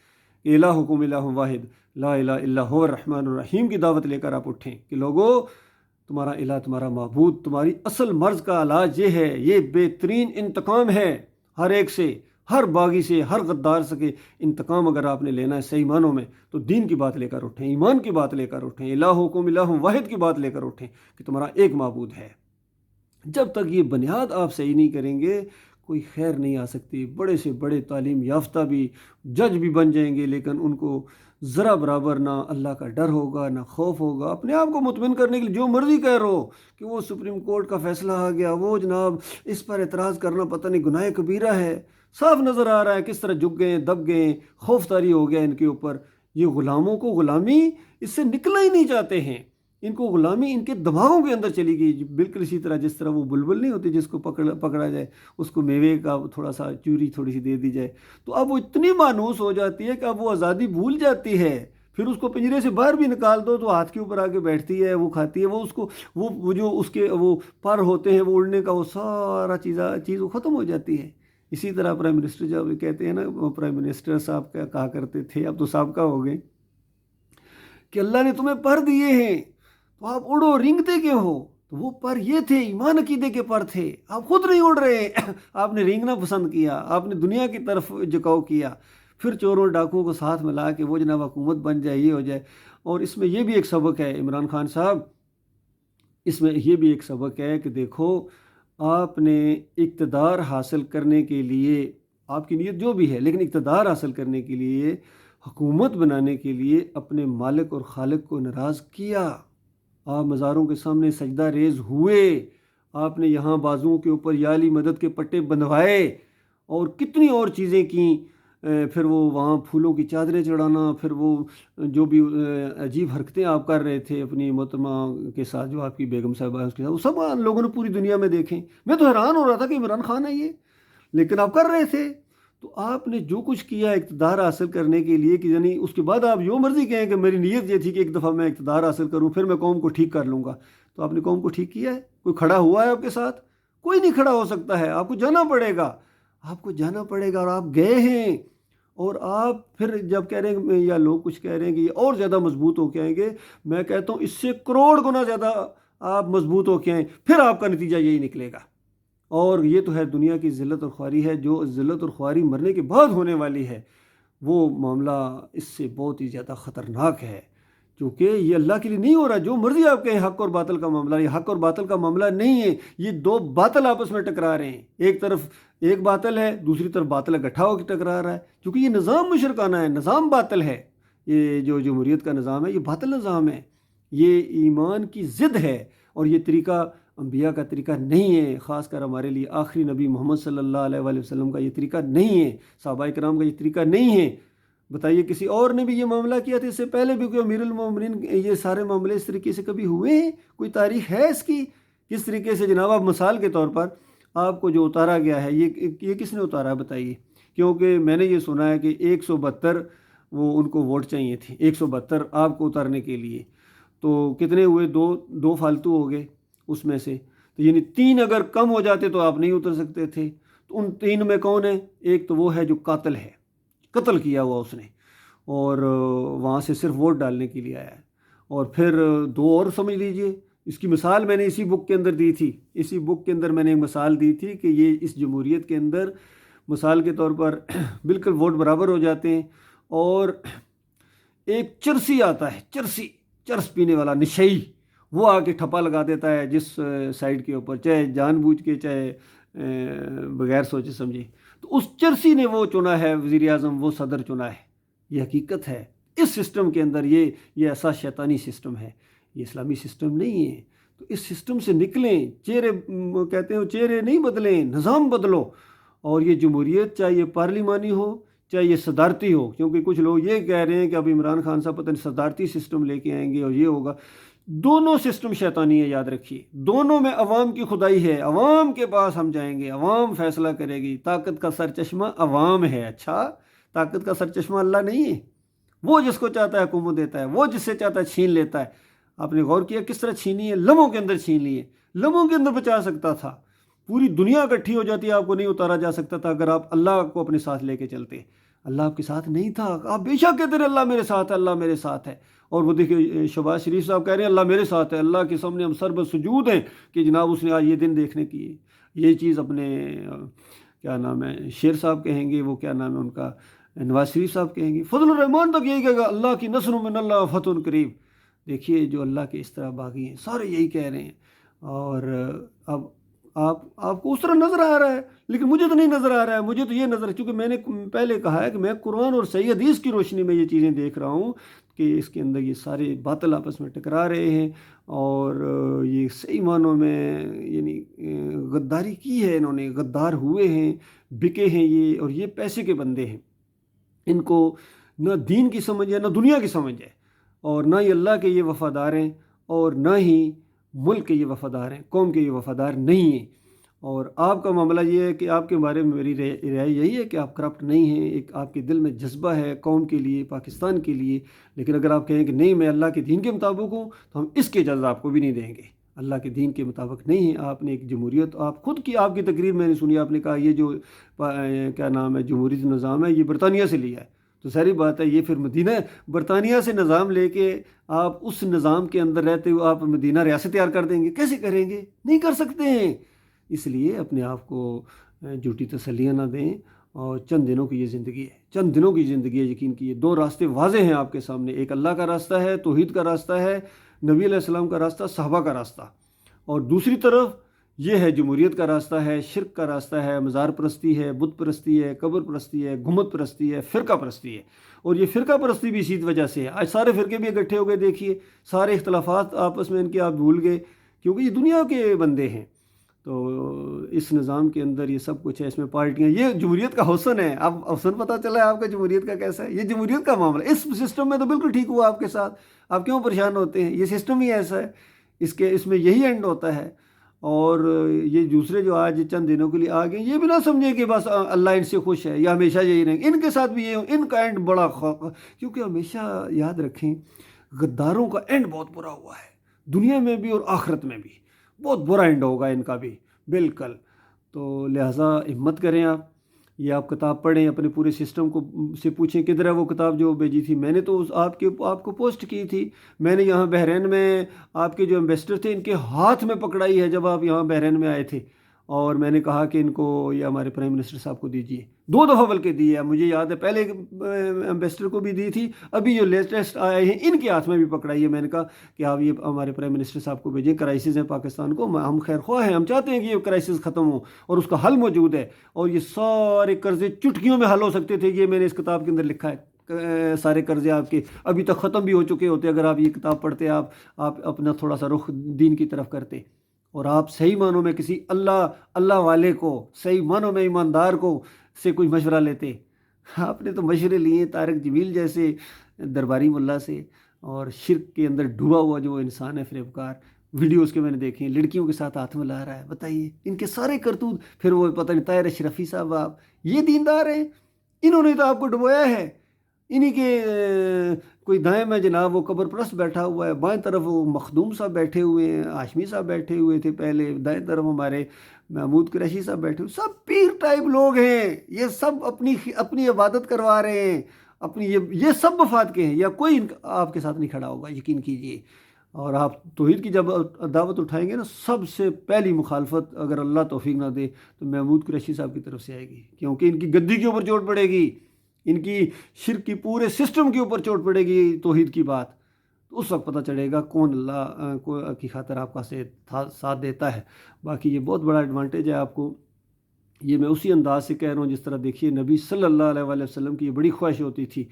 کہ الہکم الہ واحد لا الہ الا هو الرحمن الرحیم کی دعوت لے کر آپ اٹھیں کہ لوگو تمہارا الہ، تمہارا معبود، تمہاری اصل مرض کا علاج یہ ہے، یہ بہترین انتقام ہے ہر ایک سے، ہر باغی سے، ہر غدار سے کہ انتقام اگر آپ نے لینا ہے صحیح معنوں میں تو دین کی بات لے کر اٹھیں، ایمان کی بات لے کر اٹھیں، الہکم الہ واحد کی بات لے کر اٹھیں کہ تمہارا ایک معبود ہے۔ جب تک یہ بنیاد آپ صحیح نہیں کریں گے کوئی خیر نہیں آ سکتی۔ بڑے سے بڑے تعلیم یافتہ بھی جج بھی بن جائیں گے، لیکن ان کو ذرا برابر نہ اللہ کا ڈر ہوگا نہ خوف ہوگا۔ اپنے آپ کو مطمئن کرنے کے لیے جو مرضی کہہ رہو کہ وہ سپریم کورٹ کا فیصلہ آ گیا، وہ جناب اس پر اعتراض کرنا پتہ نہیں گناہ کبیرہ ہے۔ صاف نظر آ رہا ہے کس طرح جھک گئے، دب گئے، خوف طاری ہو گیا ان کے اوپر۔ یہ غلاموں کو غلامی اس سے نکلنا ہی نہیں چاہتے ہیں، ان کو غلامی ان کے دماغوں کے اندر چلی گئی، بالکل اسی طرح جس طرح وہ بلبل نہیں ہوتی جس کو پکڑا جائے، اس کو میوے کا تھوڑا سا چوری تھوڑی سی دے دی جائے تو اب وہ اتنی مانوس ہو جاتی ہے کہ اب وہ آزادی بھول جاتی ہے۔ پھر اس کو پنجرے سے باہر بھی نکال دو تو ہاتھ کے اوپر آ کے بیٹھتی ہے، وہ کھاتی ہے، وہ اس کو وہ جو اس کے وہ پر ہوتے ہیں وہ اڑنے کا وہ سارا چیز وہ ختم ہو جاتی ہے۔ اسی طرح پرائم منسٹر جب کہتے ہیں نا، پرائم منسٹر صاحب کہا کرتے تھے، اب تو سابقہ ہو گئے، کہ اللہ نے تمہیں پر دیے ہیں تو آپ اڑو، رینگتے کیوں ہو؟ تو وہ پر یہ تھے، ایمان عقیدے کے پر تھے، آپ خود نہیں اڑ رہے آپ نے رینگنا پسند کیا، آپ نے دنیا کی طرف جھکاؤ کیا، پھر چوروں ڈاکوؤں کو ساتھ ملا کے وہ جناب حکومت بن جائے، یہ ہو جائے۔ اور اس میں یہ بھی ایک سبق ہے عمران خان صاحب، اس میں یہ بھی ایک سبق ہے کہ دیکھو آپ نے اقتدار حاصل کرنے کے لیے، آپ کی نیت جو بھی ہے، لیکن اقتدار حاصل کرنے کے لیے، حکومت بنانے کے لیے اپنے مالک اور خالق کو ناراض کیا۔ آپ مزاروں کے سامنے سجدہ ریز ہوئے، آپ نے یہاں بازوؤں کے اوپر یا علی مدد کے پٹے بندھوائے اور کتنی اور چیزیں کیں، پھر وہ وہاں پھولوں کی چادریں چڑھانا، پھر وہ جو بھی عجیب حرکتیں آپ کر رہے تھے اپنی محترمہ کے ساتھ، جو آپ کی بیگم صاحبہ ہے اس کے ساتھ، وہ سب لوگوں نے پوری دنیا میں دیکھیں۔ میں تو حیران ہو رہا تھا کہ عمران خان ہے یہ، لیکن آپ کر رہے تھے۔ تو آپ نے جو کچھ کیا اقتدار حاصل کرنے کے لیے، کہ یعنی اس کے بعد آپ جو مرضی کہیں کہ میری نیت یہ تھی کہ ایک دفعہ میں اقتدار حاصل کروں، پھر میں قوم کو ٹھیک کر لوں گا، تو آپ نے قوم کو ٹھیک کیا ہے؟ کوئی کھڑا ہوا ہے آپ کے ساتھ؟ کوئی نہیں کھڑا ہو سکتا ہے، آپ کو جانا پڑے گا، آپ کو جانا پڑے گا، اور آپ گئے ہیں۔ اور آپ پھر جب کہہ رہے ہیں یا لوگ کچھ کہہ رہے ہیں کہ یہ اور زیادہ مضبوط ہو کے آئیں گے، میں کہتا ہوں اس سے کروڑ گنا زیادہ آپ مضبوط ہو کے آئیں، پھر آپ کا نتیجہ یہی نکلے گا۔ اور یہ تو ہے دنیا کی ذلت اور خواری ہے، جو ذلت اور خواری مرنے کے بعد ہونے والی ہے، وہ معاملہ اس سے بہت ہی زیادہ خطرناک ہے، کیونکہ یہ اللہ کے لیے نہیں ہو رہا۔ جو مرضی آپ کہیں حق اور باطل کا معاملہ، یہ حق اور باطل کا معاملہ نہیں ہے، یہ دو باطل آپس میں ٹکرا رہے ہیں، ایک طرف ایک باطل ہے، دوسری طرف باطل اکٹھا ہو کے ٹکرا رہا ہے، کیونکہ یہ نظام مشرکانہ ہے، نظام باطل ہے۔ یہ جو جمہوریت کا نظام ہے یہ باطل نظام ہے، یہ ایمان کی ضد ہے، اور یہ طریقہ انبیاء کا طریقہ نہیں ہے، خاص کر ہمارے لیے آخری نبی محمد صلی اللہ علیہ وآلہ وسلم کا یہ طریقہ نہیں ہے، صحابہ کرام کا یہ طریقہ نہیں ہے۔ بتائیے کسی اور نے بھی یہ معاملہ کیا تھا اس سے پہلے بھی؟ کوئی امیر المومنین یہ سارے معاملے اس طریقے سے کبھی ہوئے ہیں؟ کوئی تاریخ ہے اس کی؟ کس طریقے سے جناب، آپ مثال کے طور پر آپ کو جو اتارا گیا ہے یہ کس نے اتارا ہے بتائیے؟ کیونکہ میں نے یہ سنا ہے کہ 172 وہ ان کو ووٹ چاہیے تھے، 172 آپ کو اتارنے کے لیے، تو کتنے ہوئے؟ دو فالتو ہو گئے اس میں سے، تو یعنی 3 اگر کم ہو جاتے تو آپ نہیں اتر سکتے تھے۔ تو ان 3 میں کون ہے؟ ایک تو وہ ہے جو قاتل ہے، قتل کیا ہوا اس نے، اور وہاں سے صرف ووٹ ڈالنے کے لیے آیا ہے، اور پھر 2 اور سمجھ لیجئے۔ اس کی مثال میں نے اسی بک کے اندر دی تھی، اسی بک کے اندر میں نے ایک مثال دی تھی کہ یہ اس جمہوریت کے اندر مثال کے طور پر بالکل ووٹ برابر ہو جاتے ہیں، اور ایک چرسی آتا ہے، چرس پینے والا نشئی، وہ آ کے ٹھپا لگا دیتا ہے جس سائڈ کے اوپر، چاہے جان بوجھ کے چاہے بغیر سوچے سمجھے، تو اس چرسی نے وہ چنا ہے وزیر اعظم، وہ صدر چنا ہے۔ یہ حقیقت ہے اس سسٹم کے اندر، یہ ایسا شیطانی سسٹم ہے، یہ اسلامی سسٹم نہیں ہے۔ تو اس سسٹم سے نکلیں، چہرے کہتے ہیں چہرے نہیں بدلیں، نظام بدلو۔ اور یہ جمہوریت چاہے یہ پارلیمانی ہو چاہے یہ صدارتی ہو، کیونکہ کچھ لوگ یہ کہہ رہے ہیں کہ اب عمران خان صاحب پتہ نہیں صدارتی سسٹم لے کے آئیں گے اور یہ ہوگا، دونوں سسٹم شیطانی ہے، یاد رکھیے، دونوں میں عوام کی خدائی ہے، عوام کے پاس ہم جائیں گے، عوام فیصلہ کرے گی، طاقت کا سرچشمہ عوام ہے۔ اچھا، طاقت کا سرچشمہ اللہ نہیں ہے، وہ جس کو چاہتا ہے حکومت دیتا ہے، وہ جس سے چاہتا ہے چھین لیتا ہے۔ آپ نے غور کیا کس طرح چھینی ہے؟ لمحوں کے اندر چھین لی ہے، لمحوں کے اندر بچا سکتا تھا، پوری دنیا اکٹھی ہو جاتی، آپ کو نہیں اتارا جا سکتا تھا اگر آپ اللہ کو اپنے ساتھ لے کے چلتے۔ اللہ آپ کے ساتھ نہیں تھا، آپ بے شک کہتے رہے اللہ میرے ساتھ ہے، اللہ میرے ساتھ ہے، اور وہ دیکھیں شہباز شریف صاحب کہہ رہے ہیں اللہ میرے ساتھ ہے، اللہ کے سامنے ہم سر بسجود ہیں کہ جناب اس نے آج یہ دن دیکھنے کی ہے۔ یہ چیز اپنے کیا نام ہے شیر صاحب کہیں گے، وہ کیا نام ہے ان کا، نواز شریف صاحب کہیں گے، فضل الرحمان تک یہی کہے گا اللہ کی نصر من اللہ فتح قریب۔ دیکھیے جو اللہ کے اس طرح باغی ہیں سارے یہی کہہ رہے ہیں، اور اب آپ کو اس طرح نظر آ رہا ہے، لیکن مجھے تو نہیں نظر آ رہا ہے، مجھے تو یہ نظر، چونکہ میں نے پہلے کہا ہے کہ میں قرآن اور صحیح حدیث کی روشنی میں یہ چیزیں دیکھ رہا ہوں کہ اس کے اندر یہ سارے باطل آپس میں ٹکرا رہے ہیں، اور یہ صحیح معنوں میں یعنی غداری کی ہے، انہوں نے غدار ہوئے ہیں، بکے ہیں یہ، اور یہ پیسے کے بندے ہیں، ان کو نہ دین کی سمجھ ہے نہ دنیا کی سمجھ ہے، اور نہ ہی اللہ کے یہ وفادار ہیں، اور نہ ہی ملک کے یہ وفادار ہیں، قوم کے یہ وفادار نہیں ہیں۔ اور آپ کا معاملہ یہ ہے کہ آپ کے بارے میں میری رائے یہی ہے کہ آپ کرپٹ نہیں ہیں، ایک آپ کے دل میں جذبہ ہے قوم کے لیے، پاکستان کے لیے، لیکن اگر آپ کہیں کہ نہیں میں اللہ کے دین کے مطابق ہوں تو ہم اس کی اجازت آپ کو بھی نہیں دیں گے۔ اللہ کے دین کے مطابق نہیں ہے، آپ نے ایک جمہوریت، آپ خود کی، آپ کی تقریر میں نے سنی، آپ نے کہا یہ جو کیا نام ہے جمہوریت نظام ہے یہ برطانیہ سے لیا ہے، تو ساری بات ہے یہ پھر مدینہ برطانیہ سے نظام لے کے آپ اس نظام کے اندر رہتے ہوئے آپ مدینہ ریاست تیار کر دیں گے؟ کیسے کریں گے؟ نہیں کر سکتے ہیں۔ اس لیے اپنے آپ کو جھوٹی تسلیاں نہ دیں، اور چند دنوں کی یہ زندگی ہے، چند دنوں کی زندگی ہے، یقین کیجیے۔ دو راستے واضح ہیں آپ کے سامنے، ایک اللہ کا راستہ ہے، توحید کا راستہ ہے، نبی علیہ السلام کا راستہ، صحابہ کا راستہ، اور دوسری طرف یہ ہے جمہوریت کا راستہ ہے، شرک کا راستہ ہے، مزار پرستی ہے، بت پرستی ہے، قبر پرستی ہے، گھمت پرستی ہے، فرقہ پرستی ہے۔ اور یہ فرقہ پرستی بھی اسی وجہ سے ہے، آج سارے فرقے بھی اکٹھے ہو گئے، دیکھیے سارے اختلافات آپس میں ان کے آپ بھول گئے، کیونکہ یہ دنیا کے بندے ہیں۔ تو اس نظام کے اندر یہ سب کچھ ہے، اس میں پارٹیاں، یہ جمہوریت کا حسن ہے۔ اب حسن پتہ چلا ہے آپ کا جمہوریت کا کیسا ہے، یہ جمہوریت کا معاملہ ہے۔ اس سسٹم میں تو بالکل ٹھیک ہوا آپ کے ساتھ، آپ کیوں پریشان ہوتے ہیں؟ یہ سسٹم ہی ایسا ہے، اس میں یہی اینڈ ہوتا ہے۔ اور یہ دوسرے جو آج چند دنوں کے لیے آ گئے، یہ بھی نہ سمجھیں کہ بس اللہ ان سے خوش ہے یا ہمیشہ یہی رہیں گے، ان کے ساتھ بھی یہ، ان کا اینڈ بڑا کیونکہ ہمیشہ یاد رکھیں غداروں کا اینڈ بہت برا ہوا ہے، دنیا میں بھی اور آخرت میں بھی بہت برا اینڈ ہوگا ان کا بھی، بالکل۔ تو لہٰذا ہمت کریں، یہ آپ کتاب پڑھیں، اپنے پورے سسٹم کو سے پوچھیں کدھر ہے وہ کتاب جو بھیجی تھی میں نے، تو آپ کو پوسٹ کی تھی میں نے، یہاں بحرین میں آپ کے جو ایمبیسڈر تھے ان کے ہاتھ میں پکڑائی ہے جب آپ یہاں بحرین میں آئے تھے، اور میں نے کہا کہ ان کو یہ ہمارے پرائم منسٹر صاحب کو دیجیے، 2 دفعہ بلکہ دی ہے، مجھے یاد ہے پہلے ایمبیسڈر کو بھی دی تھی، ابھی جو لیٹسٹ آئے ہیں ان کے ہاتھ میں بھی پکڑائی ہے۔ میں نے کہا کہ آپ یہ ہمارے پرائم منسٹر صاحب کو بھیجیں، کرائسس ہے پاکستان کو، ہم خیر خواہ ہیں، ہم چاہتے ہیں کہ یہ کرائسس ختم ہو اور اس کا حل موجود ہے، اور یہ سارے قرضے چٹکیوں میں حل ہو سکتے تھے، یہ میں نے اس کتاب کے اندر لکھا ہے، سارے قرضے آپ کے ابھی تک ختم بھی ہو چکے ہوتے اگر آپ یہ کتاب پڑھتے، آپ اپنا تھوڑا سا رخ دین کی طرف کرتے، اور آپ صحیح معنوں میں کسی اللہ والے کو، صحیح معنوں میں ایماندار کو سے کوئی مشورہ لیتے۔ آپ نے تو مشورے لیے طارق جمیل جیسے درباری ملا سے، اور شرک کے اندر ڈوبا ہوا جو انسان ہے فریبکار، ویڈیوز کے میں نے دیکھے ہیں، لڑکیوں کے ساتھ ہاتھ ملا رہا ہے، بتائیے ان کے سارے کرتوت، پھر وہ پتہ نہیں طاہر اشرفی صاحب، آپ یہ دیندار ہیں، انہوں نے تو آپ کو ڈبویا ہے، انہی کے کوئی دائیں میں جناب وہ قبر پرست بیٹھا ہوا ہے، بائیں طرف وہ مخدوم صاحب بیٹھے ہوئے ہیں، ہاشمی صاحب بیٹھے ہوئے تھے پہلے، دائیں طرف ہمارے محمود قریشی صاحب بیٹھے ہوئے، سب پیر ٹائپ لوگ ہیں، یہ سب اپنی عبادت کروا رہے ہیں، اپنی یہ سب وفات کے ہیں، یا کوئی آپ کے ساتھ نہیں کھڑا ہوگا، یقین کیجئے۔ اور آپ توحید کی جب دعوت اٹھائیں گے نا، سب سے پہلی مخالفت اگر اللہ توفیق نہ دے تو محمود قریشی صاحب کی طرف سے آئے گی، کیونکہ ان کی گدی کے اوپر چوٹ پڑے گی، ان کی شرک کی پورے سسٹم کے اوپر چوٹ پڑے گی توحید کی بات، تو اس وقت پتہ چلے گا کون اللہ کی خاطر آپ کا ساتھ دیتا ہے۔ باقی یہ بہت بڑا ایڈوانٹیج ہے آپ کو، یہ میں اسی انداز سے کہہ رہا ہوں جس طرح دیکھیے نبی صلی اللہ علیہ وآلہ وسلم کی یہ بڑی خواہش ہوتی تھی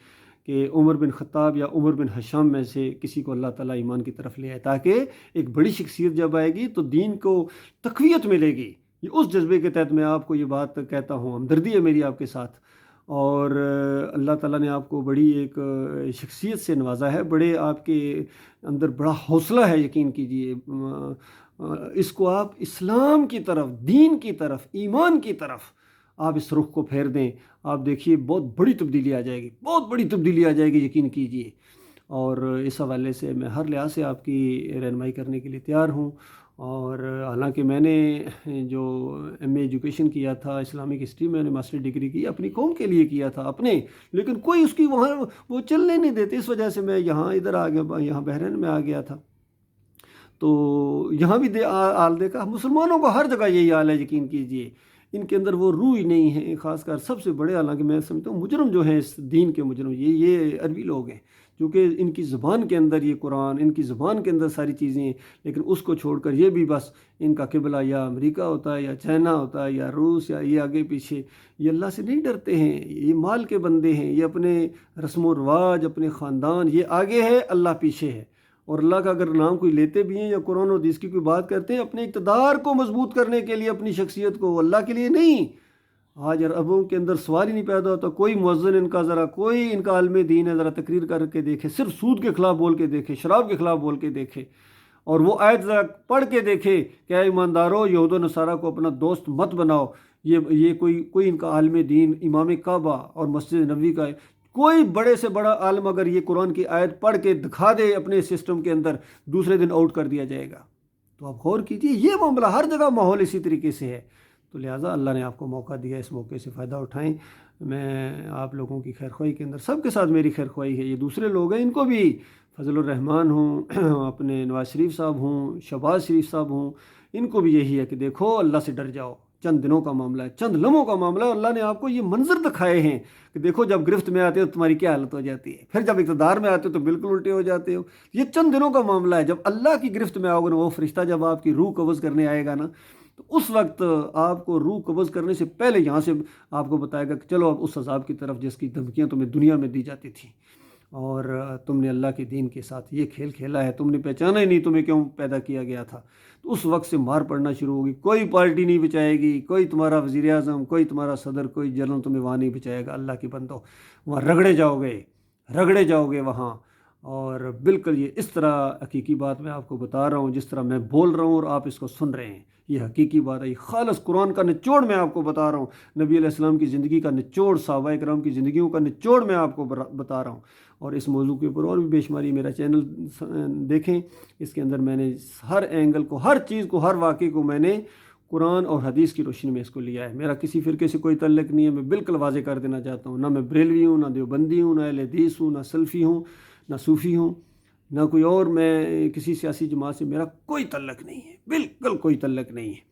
کہ عمر بن خطاب یا عمر بن حشام میں سے کسی کو اللہ تعالیٰ ایمان کی طرف لے آئے، تاکہ ایک بڑی شخصیت جب آئے گی تو دین کو تقویت ملے گی۔ یہ اس جذبے کے تحت میں آپ کو یہ بات کہتا ہوں، ہمدردی ہے میری آپ کے ساتھ، اور اللہ تعالیٰ نے آپ کو بڑی ایک شخصیت سے نوازا ہے، بڑے آپ کے اندر بڑا حوصلہ ہے، یقین کیجئے، اس کو آپ اسلام کی طرف، دین کی طرف، ایمان کی طرف آپ اس رخ کو پھیر دیں، آپ دیکھیے بہت بڑی تبدیلی آ جائے گی، بہت بڑی تبدیلی آ جائے گی، یقین کیجئے۔ اور اس حوالے سے میں ہر لحاظ سے آپ کی رہنمائی کرنے کے لیے تیار ہوں، اور حالانکہ میں نے جو ایم اے ایجوکیشن کیا تھا اسلامک ہسٹری میں، نے ماسٹر ڈگری کی اپنی قوم کے لیے کیا تھا اپنے، لیکن کوئی اس کی وہاں وہ چلنے نہیں دیتے، اس وجہ سے میں یہاں ادھر آ گیا، یہاں بحرین میں آ گیا تھا، تو یہاں بھی حال دیکھا، مسلمانوں کو ہر جگہ یہی حال ہے، یقین کیجئے، ان کے اندر وہ روح ہی نہیں ہے، خاص کر سب سے بڑے، حالانکہ میں سمجھتا ہوں مجرم جو ہیں اس دین کے مجرم یہ عربی لوگ ہیں، چونکہ ان کی زبان کے اندر یہ قرآن، ان کی زبان کے اندر ساری چیزیں ہیں، لیکن اس کو چھوڑ کر یہ بھی بس ان کا قبلہ یا امریکہ ہوتا ہے یا چائنا ہوتا ہے یا روس یا یہ آگے پیچھے، یہ اللہ سے نہیں ڈرتے ہیں، یہ مال کے بندے ہیں، یہ اپنے رسم و رواج، اپنے خاندان، یہ آگے ہے، اللہ پیچھے ہے۔ اور اللہ کا اگر نام کوئی لیتے بھی ہیں یا قرآن و حدیث کی کوئی بات کرتے ہیں، اپنے اقتدار کو مضبوط کرنے کے لیے، اپنی شخصیت کو، اللہ کے لیے نہیں۔ آج عربوں کے اندر سوال ہی نہیں پیدا ہوتا، کوئی مؤذن ان کا، ذرا کوئی ان کا عالم دین ہے، ذرا تقریر کر کے دیکھے، صرف سود کے خلاف بول کے دیکھے، شراب کے خلاف بول کے دیکھے، اور وہ آیت ذرا پڑھ کے دیکھے کہ اے ایماندارو، یہود و نصارہ کو اپنا دوست مت بناؤ۔ یہ کوئی ان کا عالم دین، امام کعبہ اور مسجد نبوی کا ہے، کوئی بڑے سے بڑا عالم اگر یہ قرآن کی آیت پڑھ کے دکھا دے اپنے سسٹم کے اندر، دوسرے دن آؤٹ کر دیا جائے گا۔ تو آپ غور کیجیے، یہ معاملہ ہر جگہ ماحول اسی طریقے سے ہے۔ تو لہٰذا اللہ نے آپ کو موقع دیا، اس موقع سے فائدہ اٹھائیں۔ میں آپ لوگوں کی خیر خواہی کے اندر، سب کے ساتھ میری خیر خواہی ہے، یہ دوسرے لوگ ہیں، ان کو بھی فضل الرحمان ہوں، اپنے نواز شریف صاحب ہوں، شہباز شریف صاحب ہوں، ان کو بھی یہی ہے کہ دیکھو اللہ سے ڈر جاؤ، چند دنوں کا معاملہ ہے، چند لمحوں کا معاملہ ہے۔ اللہ نے آپ کو یہ منظر دکھائے ہیں کہ دیکھو جب گرفت میں آتے ہو تمہاری کیا حالت ہو جاتی ہے، پھر جب اقتدار میں آتے ہو تو بالکل الٹے ہو جاتے ہو۔ یہ چند دنوں کا معاملہ ہے، جب اللہ کی گرفت میں آؤ گے نا، وہ فرشتہ جب آپ کی روح قبض کرنے آئے گا نا، تو اس وقت آپ کو روح قبض کرنے سے پہلے یہاں سے آپ کو بتائے گا کہ چلو اب اس عذاب کی طرف جس کی دھمکیاں تمہیں دنیا میں دی جاتی تھیں، اور تم نے اللہ کے دین کے ساتھ یہ کھیل کھیلا ہے، تم نے پہچانا ہی نہیں تمہیں کیوں پیدا کیا گیا تھا، تو اس وقت سے مار پڑنا شروع ہوگی۔ کوئی پارٹی نہیں بچائے گی، کوئی تمہارا وزیر اعظم، کوئی تمہارا صدر، کوئی جنرل تمہیں وہاں نہیں بچائے گا۔ اللہ کی بندو، وہاں رگڑے جاؤ گے وہاں۔ اور بالکل یہ اس طرح حقیقی بات میں آپ کو بتا رہا ہوں، جس طرح میں بول رہا ہوں اور آپ اس کو سن رہے ہیں، یہ حقیقی بات ہے، یہ خالص قرآن کا نچوڑ میں آپ کو بتا رہا ہوں، نبی علیہ السلام کی زندگی کا نچوڑ، صحابہ کرام کی زندگیوں کا نچوڑ میں آپ کو بتا رہا ہوں۔ اور اس موضوع کے اوپر اور بھی بے شماری میرا چینل دیکھیں، اس کے اندر میں نے ہر اینگل کو، ہر چیز کو، ہر واقعے کو میں نے قرآن اور حدیث کی روشنی میں اس کو لیا ہے۔ میرا کسی فرقے سے کوئی تعلق نہیں ہے، میں بالکل واضح کر دینا چاہتا ہوں، نہ میں بریلوی ہوں، نہ دیوبندی ہوں، نہ اہل حدیث ہوں، نہ سلفی ہوں، نہ صوفی ہوں، نہ کوئی اور، میں کسی سیاسی جماعت سے میرا کوئی تعلق نہیں ہے، بالکل کوئی تعلق نہیں ہے۔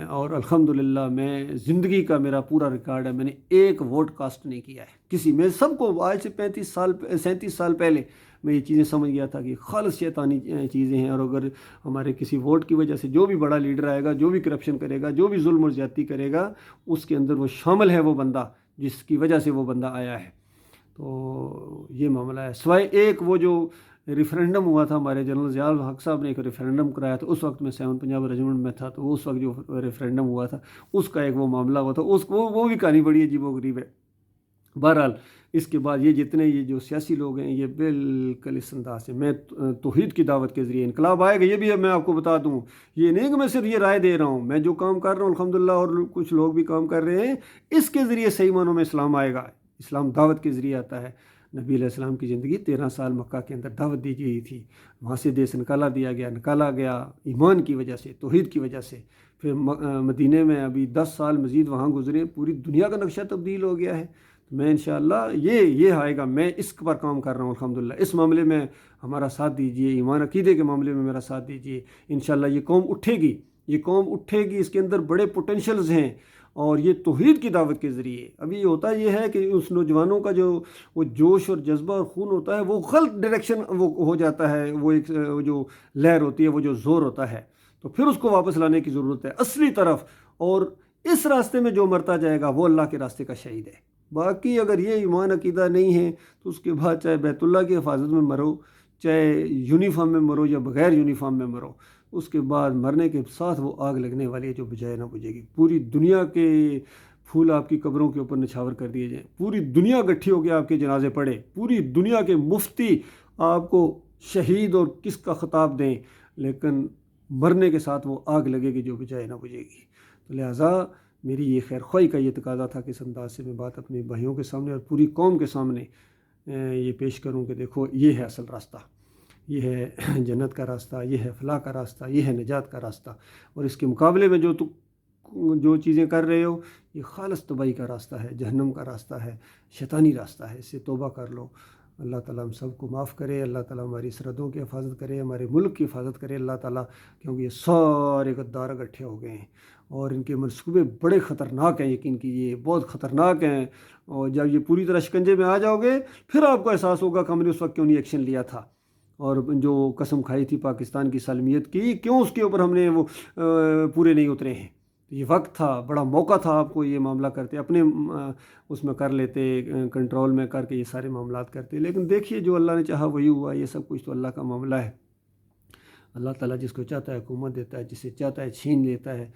اور الحمدللہ میں زندگی کا میرا پورا ریکارڈ ہے، میں نے ایک ووٹ کاسٹ نہیں کیا ہے کسی میں۔ سب کو آج سے 37 سال پہلے میں یہ چیزیں سمجھ گیا تھا کہ خالص شیطانی چیزیں ہیں، اور اگر ہمارے کسی ووٹ کی وجہ سے جو بھی بڑا لیڈر آئے گا، جو بھی کرپشن کرے گا، جو بھی ظلم اور زیادتی کرے گا، اس کے اندر وہ شامل ہے، وہ بندہ جس کی وجہ سے وہ بندہ آیا ہے۔ تو یہ معاملہ ہے، سوائے ایک وہ جو ریفرینڈم ہوا تھا، ہمارے جنرل ضیاء الحق صاحب نے ایک ریفرینڈم کرایا تھا، اس وقت میں 7 پنجاب ریجمنٹ میں تھا، تو اس وقت جو ریفرینڈم ہوا تھا اس کا ایک وہ معاملہ ہوا تھا، وہ بھی کہانی بڑی عجیب و غریب ہے۔ بہرحال اس کے بعد یہ جتنے یہ جو سیاسی لوگ ہیں، یہ بالکل اس انداز سے، میں توحید کی دعوت کے ذریعے انقلاب آئے گا، یہ بھی میں آپ کو بتا دوں، یہ نہیں کہ میں صرف یہ رائے دے رہا ہوں، میں جو کام کر رہا ہوں الحمدللہ، اور کچھ لوگ بھی کام کر رہے ہیں، اس کے ذریعے صحیح معنوں میں اسلام آئے گا۔ اسلام دعوت کے ذریعے آتا ہے۔ نبی علیہ السلام کی زندگی 13 سال مکہ کے اندر دعوت دی گئی تھی، وہاں سے دیس نکالا گیا ایمان کی وجہ سے، توحید کی وجہ سے۔ پھر مدینے میں ابھی 10 سال مزید وہاں گزرے، پوری دنیا کا نقشہ تبدیل ہو گیا ہے۔ میں انشاءاللہ یہ آئے گا، میں اس پر کام کر رہا ہوں الحمدللہ۔ اس معاملے میں ہمارا ساتھ دیجئے، ایمان عقیدے کے معاملے میں میرا ساتھ دیجئے، انشاءاللہ یہ قوم اٹھے گی، اس کے اندر بڑے پوٹینشلز ہیں، اور یہ توحید کی دعوت کے ذریعے۔ ابھی ہوتا یہ ہے کہ اس نوجوانوں کا جو وہ جوش اور جذبہ اور خون ہوتا ہے، وہ غلط ڈائریکشن وہ ہو جاتا ہے، وہ ایک جو لہر ہوتی ہے، وہ جو زور ہوتا ہے، تو پھر اس کو واپس لانے کی ضرورت ہے اصلی طرف۔ اور اس راستے میں جو مرتا جائے گا وہ اللہ کے راستے کا شہید ہے۔ باقی اگر یہ ایمان عقیدہ نہیں ہے تو اس کے بعد چاہے بیت اللہ کی حفاظت میں مرو، چاہے یونیفارم میں مرو یا بغیر یونیفارم میں مرو، اس کے بعد مرنے کے ساتھ وہ آگ لگنے والی ہے جو بجائے نہ بجھے گی۔ پوری دنیا کے پھول آپ کی قبروں کے اوپر نچھاور کر دیے جائیں، پوری دنیا گٹھی ہو کے آپ کے جنازے پڑھے، پوری دنیا کے مفتی آپ کو شہید اور کس کا خطاب دیں، لیکن مرنے کے ساتھ وہ آگ لگے گی جو بجائے نہ بجھے گی۔ تو لہٰذا میری یہ خیر خواہی کا یہ تقاضا تھا کہ اس انداز سے میں بات اپنے بھائیوں کے سامنے اور پوری قوم کے سامنے یہ پیش کروں کہ دیکھو یہ ہے اصل راستہ، یہ ہے جنت کا راستہ، یہ ہے فلاح کا راستہ، یہ ہے نجات کا راستہ۔ اور اس کے مقابلے میں جو چیزیں کر رہے ہو، یہ خالص تباہی کا راستہ ہے، جہنم کا راستہ ہے، شیطانی راستہ ہے، اس سے توبہ کر لو۔ اللہ تعالیٰ ہم سب کو معاف کرے، اللہ تعالیٰ ہماری سرحدوں کی حفاظت کرے، ہمارے ملک کی حفاظت کرے اللہ تعالیٰ، کیونکہ یہ سارے غدار اکٹھے ہو گئے ہیں اور ان کے منصوبے بڑے خطرناک ہیں، یقین کیجیے بہت خطرناک ہیں، اور جب یہ پوری طرح شکنجے میں آ جاؤ گے پھر آپ کو احساس ہوگا کہ ہم نے اس وقت کیوں نہیں ایکشن لیا تھا، اور جو قسم کھائی تھی پاکستان کی سالمیت کی کیوں اس کے اوپر ہم نے وہ پورے نہیں اترے ہیں۔ یہ وقت تھا، بڑا موقع تھا، آپ کو یہ معاملہ کرتے اپنے اس میں کر لیتے، کنٹرول میں کر کے یہ سارے معاملات کرتے، لیکن دیکھیے جو اللہ نے چاہا وہی ہوا، یہ سب کچھ تو اللہ کا معاملہ ہے۔ اللہ تعالیٰ جس کو چاہتا ہے حکومت دیتا ہے، جسے چاہتا ہے چھین لیتا ہے،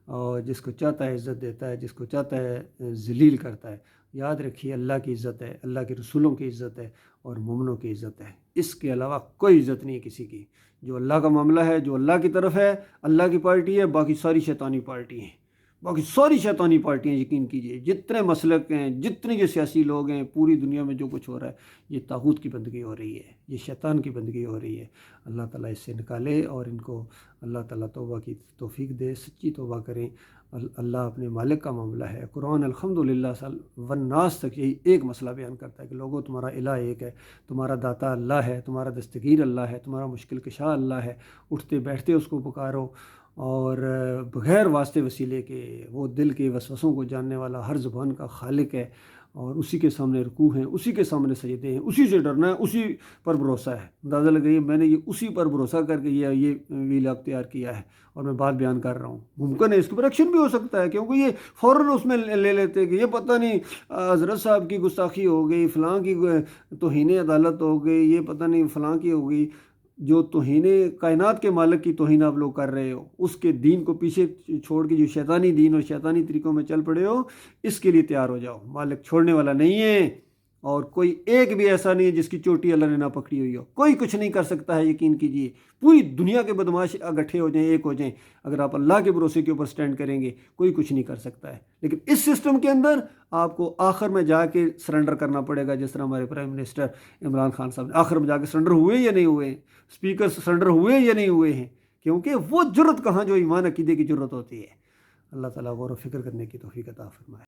اور جس کو چاہتا ہے عزت دیتا ہے، جس کو چاہتا ہے ذلیل کرتا ہے۔ یاد رکھیے اللہ کی عزت ہے، اللہ کے رسولوں کی عزت ہے، اور مومنوں کی عزت ہے، اس کے علاوہ کوئی عزت نہیں ہے کسی کی۔ جو اللہ کا معاملہ ہے، جو اللہ کی طرف ہے، اللہ کی پارٹی ہے، باقی ساری شیطانی پارٹی ہیں، باقی ساری شیطانی پارٹیاں یقین کیجیے، جتنے مسلک ہیں، جتنے یہ سیاسی لوگ ہیں، پوری دنیا میں جو کچھ ہو رہا ہے یہ طاغوت کی بندگی ہو رہی ہے، یہ شیطان کی بندگی ہو رہی ہے۔ اللہ تعالیٰ اس سے نکالے، اور ان کو اللہ تعالیٰ توبہ کی توفیق دے، سچی توبہ کریں۔ اللہ اپنے مالک کا معاملہ ہے۔ قرآن الحمدللہ والناس تک یہی ایک مسئلہ بیان کرتا ہے کہ لوگوں تمہارا الہ ایک ہے، تمہارا داتا اللہ ہے، تمہارا دستگیر اللہ ہے، تمہارا مشکل کشا اللہ ہے، اٹھتے بیٹھتے اس کو پکارو، اور بغیر واسطے وسیلے کے، وہ دل کے وسوسوں کو جاننے والا، ہر زبان کا خالق ہے، اور اسی کے سامنے رکوع ہیں، اسی کے سامنے سجدے ہیں، اسی سے ڈرنا ہے، اسی پر بھروسہ ہے۔ اندازہ لگائیے میں نے یہ اسی پر بھروسہ کر کے یہ ویلا اختیار کیا ہے، اور میں بات بیان کر رہا ہوں۔ ممکن ہے اس کے اوپر ایکشن بھی ہو سکتا ہے، کیونکہ یہ فوراً اس میں لے لیتے کہ یہ پتہ نہیں حضرت صاحب کی گستاخی ہو گئی، فلاں کی توہین عدالت ہو گئی، یہ پتہ نہیں فلاں کی ہو گئی۔ جو توہین کائنات کے مالک کی توہین آپ لوگ کر رہے ہو، اس کے دین کو پیچھے چھوڑ کے جو شیطانی دین اور شیطانی طریقوں میں چل پڑے ہو، اس کے لیے تیار ہو جاؤ۔ مالک چھوڑنے والا نہیں ہے، اور کوئی ایک بھی ایسا نہیں ہے جس کی چوٹی اللہ نے نہ پکڑی ہوئی ہو۔ کوئی کچھ نہیں کر سکتا ہے، یقین کیجیے۔ پوری دنیا کے بدماش اکٹھے ہو جائیں، ایک ہو جائیں، اگر آپ اللہ کے بھروسے کے اوپر سٹینڈ کریں گے کوئی کچھ نہیں کر سکتا ہے۔ لیکن اس سسٹم کے اندر آپ کو آخر میں جا کے سرنڈر کرنا پڑے گا، جس طرح ہمارے پرائم منسٹر عمران خان صاحب نے آخر میں جا کے سرنڈر ہوئے یا نہیں ہوئے، اسپیکر سرنڈر ہوئے یا نہیں ہوئے ہیں، کیونکہ وہ جرت کہاں جو ایمان عقیدے کی جرت ہوتی ہے۔ اللہ تعالیٰ غور و فکر کرنے کی توفیق عطا فرمائے۔